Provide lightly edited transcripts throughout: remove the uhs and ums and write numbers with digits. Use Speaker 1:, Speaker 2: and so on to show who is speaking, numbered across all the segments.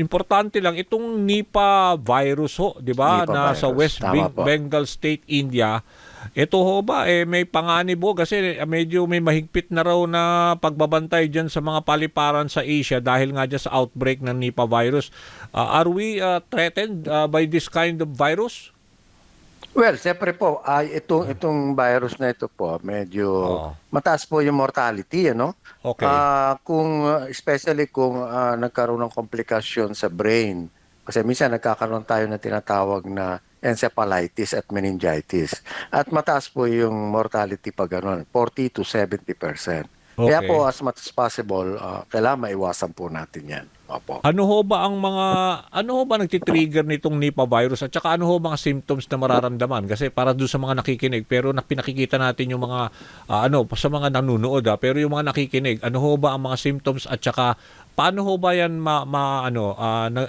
Speaker 1: importante lang itong Nipah virus ho, 'di ba?
Speaker 2: Nipah
Speaker 1: Na sa
Speaker 2: virus.
Speaker 1: West
Speaker 2: Tama po.
Speaker 1: Bengal State, India. Ito ho ba may panganib ho kasi medyo may mahigpit na raw na pagbabantay diyan sa mga paliparan sa Asia dahil nga diyan sa outbreak ng Nipah virus. Are we threatened by this kind of virus?
Speaker 2: Well, siyempre po, itong virus na ito po, medyo
Speaker 1: Oo.
Speaker 2: mataas po yung mortality, ano?
Speaker 1: Okay.
Speaker 2: Especially kung nagkaroon ng komplikasyon sa brain. Kasi minsan nagkakaroon tayo na tinatawag na encephalitis at meningitis. At mataas po yung mortality pag gano'n, 40 to 70%. Kaya
Speaker 1: Okay.
Speaker 2: po, as much as possible, kailangan maiwasan po natin yan. Opo.
Speaker 1: Ano ho ba ang mga ano ho ba nagti-trigger nitong Nipah virus at saka ano ho mga symptoms na mararamdaman kasi para doon sa mga nakikinig pero pinakikita natin yung mga sa mga nanonood pero yung mga nakikinig ano ho ba ang mga symptoms at saka paano ho ba yan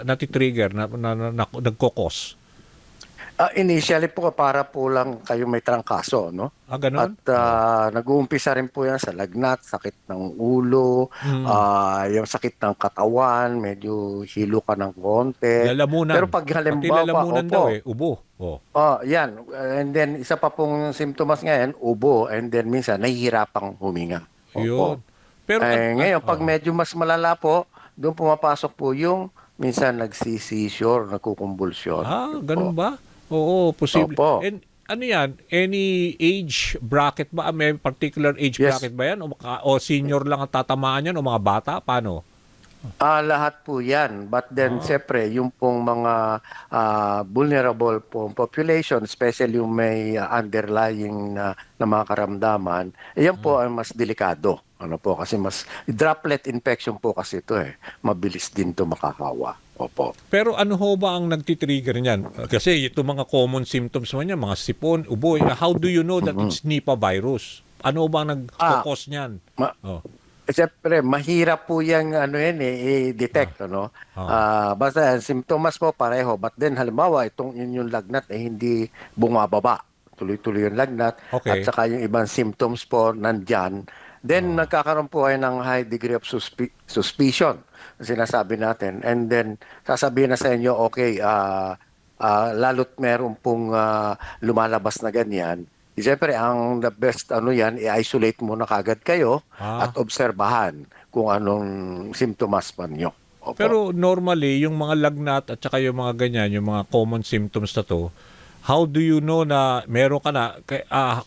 Speaker 1: nati-trigger nagkokos?
Speaker 2: Initially po, para po lang kayo may trangkaso, no?
Speaker 1: Ganon?
Speaker 2: At nag-uumpisa rin po yan sa lagnat, sakit ng ulo, yung sakit ng katawan, medyo hilo ka ng konti.
Speaker 1: Lalamunan.
Speaker 2: Pero pag
Speaker 1: Pati
Speaker 2: halimbawa,
Speaker 1: lalamunan daw
Speaker 2: opo,
Speaker 1: ubo. Oh.
Speaker 2: yan. And then, isa pa pong symptoms ngayon, ubo. And then, minsan, nahihirapang huminga.
Speaker 1: Yun.
Speaker 2: Opo.
Speaker 1: Pero
Speaker 2: Ngayon, pag medyo mas malala po, doon pumapasok po yung minsan nagsisisure, nagkukumbulsyon.
Speaker 1: ganun
Speaker 2: Opo.
Speaker 1: ba? Oo, posible.
Speaker 2: Opo.
Speaker 1: And ano yan? Any age bracket ba? May particular age
Speaker 2: Yes.
Speaker 1: bracket ba yan? O senior lang ang tatamaan yan? O mga bata? Paano?
Speaker 2: Lahat po yan. But then, siyempre, yung pong mga vulnerable pong population, especially yung may underlying na mga karamdaman, yan po ay mas delikado. Ano po, kasi mas droplet infection po kasi ito Mabilis din to makakawa. Opo.
Speaker 1: Pero ano ho ba ang nagtitrigger niyan? Kasi ito mga common symptoms mo niyan, mga sipon, ubo. How do you know that it's Nipah virus? Ano ba ang nagkakos niyan?
Speaker 2: Ma-
Speaker 1: Oh.
Speaker 2: Siyempre, mahirap po yung i-detect. Basta simptomas po pareho. But then, halimbawa, itong inyong lagnat hindi bumababa. Tuloy-tuloy yung lagnat. At
Speaker 1: Okay.
Speaker 2: saka yung ibang symptoms po nandyan. Then, nagkakaroon po ay ng high degree of suspicion. Sinasabi natin. And then, sasabihin na sa inyo, okay, lalo't meron pong lumalabas na ganyan. Siyempre, ang the best yan, i-isolate muna kagad kayo at obserbahan kung anong simptomas pa niyo. Opo.
Speaker 1: Pero normally, yung mga lagnat at saka yung mga ganyan, yung mga common symptoms na to, how do you know na meron ka na,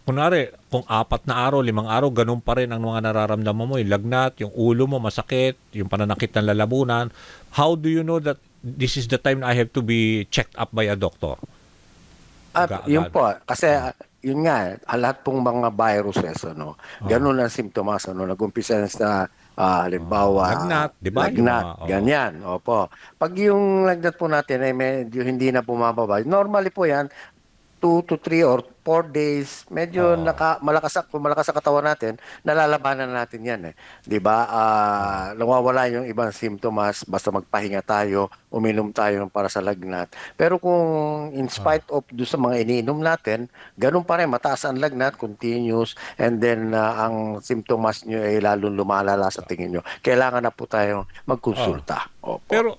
Speaker 1: kunwari, kung 4 na araw, 5 araw, ganun pa rin ang mga nararamdaman mo, yung lagnat, yung ulo mo masakit, yung pananakit ng lalamunan, how do you know that this is the time I have to be checked up by a doctor?
Speaker 2: Yun po, kasi yun nga, lahat pong mga viruses, ganun ang simptomas, nag-umpisa sa halimbawa,
Speaker 1: Lagnat, di ba? Yung
Speaker 2: lagnat,
Speaker 1: mga,
Speaker 2: ganyan, opo. Pag yung lagnat po natin ay medyo hindi na bumababa, normally po yan, 2 to 3 or 4 days, medyo malakas sa katawan natin, nalalabanan natin yan 'Di ba? Nawawala yung ibang symptoms basta magpahinga tayo, uminom tayo para sa lagnat. Pero kung in spite of do sa mga iniinom natin, ganun pa rin, mataas ang lagnat, continuous, and then ang symptoms nyo ay lalong lumalala sa tingin nyo, kailangan na po tayong magkonsulta. Opo.
Speaker 1: pero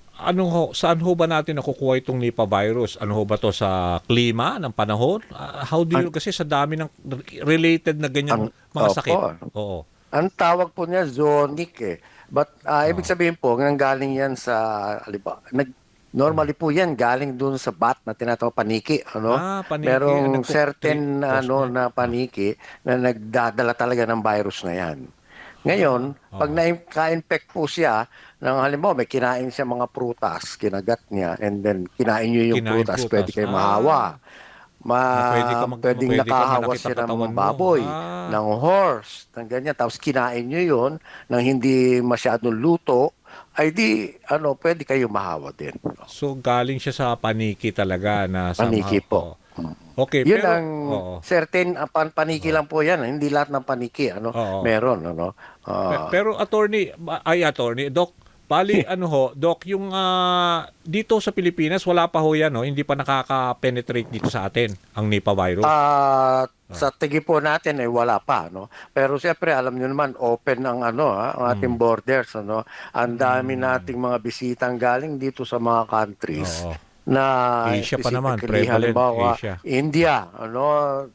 Speaker 1: saan ho ba natin nakukuha itong Nipah virus? Ano ho ba to sa klima ng panahon? How do you, kasi sa dami ng related na ganyan mga
Speaker 2: Opo.
Speaker 1: sakit. Oo.
Speaker 2: Ang tawag po niya zonic But ibig sabihin po, nanggaling yan sa, normally po yan, galing dun sa bat na tinatawag paniki.
Speaker 1: Paniki.
Speaker 2: Merong certain
Speaker 1: Cause
Speaker 2: na paniki na nagdadala talaga ng virus na yan. Ngayon, pag na-infect po siya, halimbawa may kinain siya mga prutas, kinagat niya, and then kinain niyo yung
Speaker 1: Kinain
Speaker 2: prutas,
Speaker 1: prutas.
Speaker 2: pwede kayo mahawa. Pwedeng
Speaker 1: pwede ka
Speaker 2: nakahawa
Speaker 1: manakit
Speaker 2: siya
Speaker 1: ang katawan
Speaker 2: ng
Speaker 1: mo.
Speaker 2: baboy, ng horse, ng ganyan. Tapos kinain nyo yun nang hindi masyadong luto, ay di, pwede kayo mahawa din.
Speaker 1: So galing siya sa paniki talaga na
Speaker 2: Paniki
Speaker 1: somehow.
Speaker 2: po.
Speaker 1: Okay,
Speaker 2: Yun
Speaker 1: pero
Speaker 2: ang certain paniki lang po yan. Hindi lahat ng paniki,
Speaker 1: Oo.
Speaker 2: meron,
Speaker 1: Pero attorney, Doc, bali Doc, yung dito sa Pilipinas wala pa ho yan, hindi pa nakaka-penetrate dito sa atin ang Nipah virus.
Speaker 2: Sa tigi po natin ay wala pa, no. Pero siyempre alam niyo naman open ang ang ating borders, ano. Ang dami nating mga bisitang galing dito sa mga countries
Speaker 1: Oo.
Speaker 2: na
Speaker 1: Asia pa naman,
Speaker 2: specifically
Speaker 1: prevalent
Speaker 2: halimbawa
Speaker 1: Asia.
Speaker 2: India,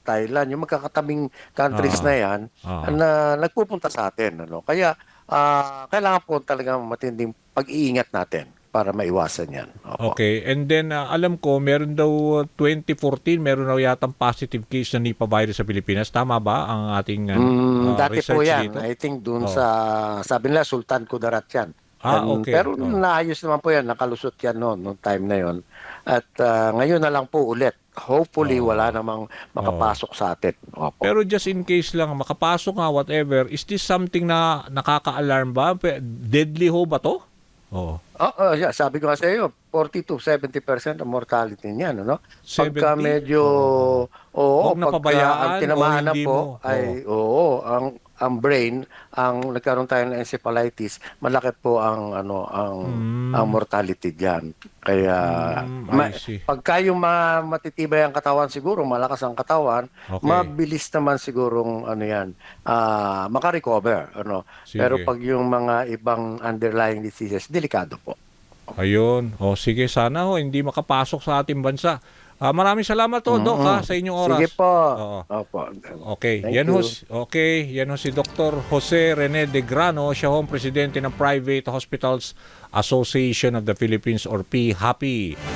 Speaker 2: Thailand, yung magkakatabing countries
Speaker 1: Oo.
Speaker 2: na yan
Speaker 1: Oo.
Speaker 2: na nagpupunta sa atin, ano. Kaya kailangan po talagang matinding pag-iingat natin para maiwasan yan. Opo.
Speaker 1: Okay, and then alam ko meron daw 2014 meron daw yatang positive case ng Nipah virus sa Pilipinas. Tama ba ang ating
Speaker 2: Dati po
Speaker 1: research
Speaker 2: yan,
Speaker 1: dito?
Speaker 2: I think dun
Speaker 1: Oo.
Speaker 2: sa, sabi nila Sultan Kudarat yan.
Speaker 1: Okay.
Speaker 2: Pero
Speaker 1: Oh.
Speaker 2: naayos naman po yan, nakalusot yan noong time na yon. At ngayon na lang po ulit. Hopefully wala namang makapasok sa atin. Opo.
Speaker 1: Pero just in case lang makapasok nga whatever, is this something na nakaka-alarm ba? Deadly ho ba to? Oo.
Speaker 2: Yeah, sabi ko nga sa iyo, 40 to 70% ang mortality niyan, ano?
Speaker 1: 70?
Speaker 2: Pagka medyo,
Speaker 1: Huwag
Speaker 2: pagka
Speaker 1: napabayaan
Speaker 2: ang
Speaker 1: o
Speaker 2: tinamaan na
Speaker 1: hindi
Speaker 2: po
Speaker 1: mo.
Speaker 2: ay, ang brain, ang nagkaroon tayo ng encephalitis, malaki po ang, ang mortality diyan. Kaya,
Speaker 1: I see.
Speaker 2: pagka yung matitibay ang katawan siguro, malakas ang katawan,
Speaker 1: Okay.
Speaker 2: mabilis naman sigurong, makarecover, ano? Pero
Speaker 1: Sige.
Speaker 2: pag yung mga ibang underlying diseases, delikado po.
Speaker 1: Ayun. O sige, sana ho hindi makapasok sa ating bansa. Maraming salamat ho, Doc, sa inyong oras.
Speaker 2: Sige po.
Speaker 1: Oo.
Speaker 2: Opo.
Speaker 1: Okay,
Speaker 2: Thank
Speaker 1: yan
Speaker 2: you.
Speaker 1: yan ho si Dr. Jose Rene De Grano, siya ho ang presidente ng Private Hospitals Association of the Philippines or PHAPI.